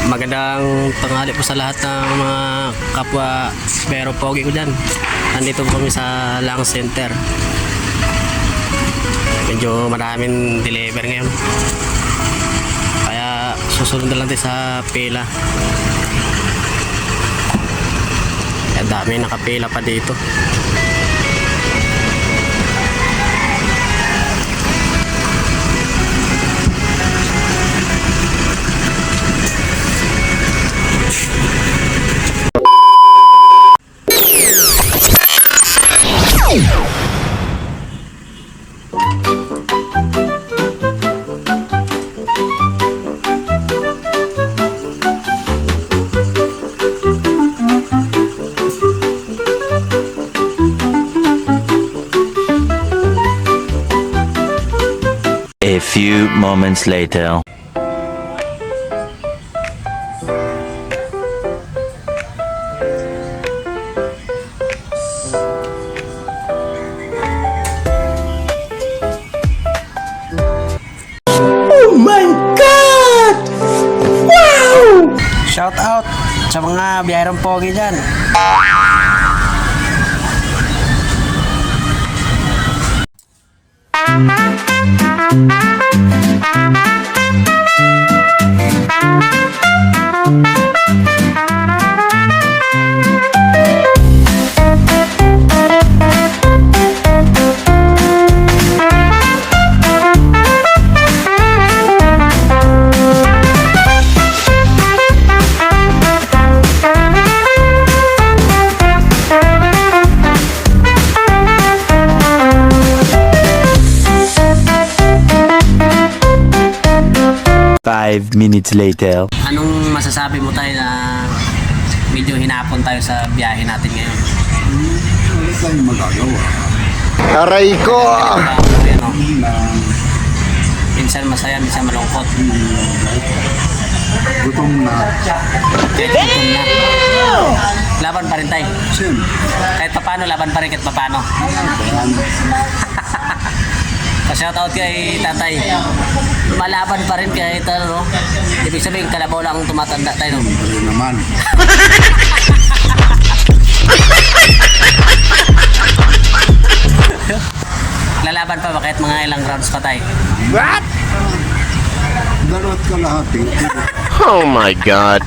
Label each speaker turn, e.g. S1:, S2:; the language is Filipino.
S1: Magandang tanghali po sa lahat ng mga kapwa pero pogi ko dyan. Nandito po kami sa Lang Center. Medyo maraming deliver ngayon, kaya susunod na lang din sa pila. Kaya dami nakapila pa dito.
S2: A few moments later.
S3: Oh my God! Wow!
S1: Shout out sa mga biyahirang pogi dyan.
S2: Five minutes later.
S1: Anong masasabi mo tayo na medyo hinapon tayo sa biyahe natin ngayon?
S3: Wala tayong magagawa.
S4: Aray ko!
S1: Ano, minsan masaya, minsan malungkot.
S3: Gutom na.
S1: Kahit gutom na. Laban pa rin tayo.
S3: Siyempre.
S1: Kahit papano, laban pa rin kahit papano. Pa-shoutout kay tatay. Malaban pa rin kahit ano. Ibig sabihin, kalabaw lang ang tumatanda tayo.
S3: Siyempre naman.
S1: Lalaban pa ba kahit mga ilang rounds pa tayo?
S4: What?
S3: Dalawat kalahati.
S4: Oh my God!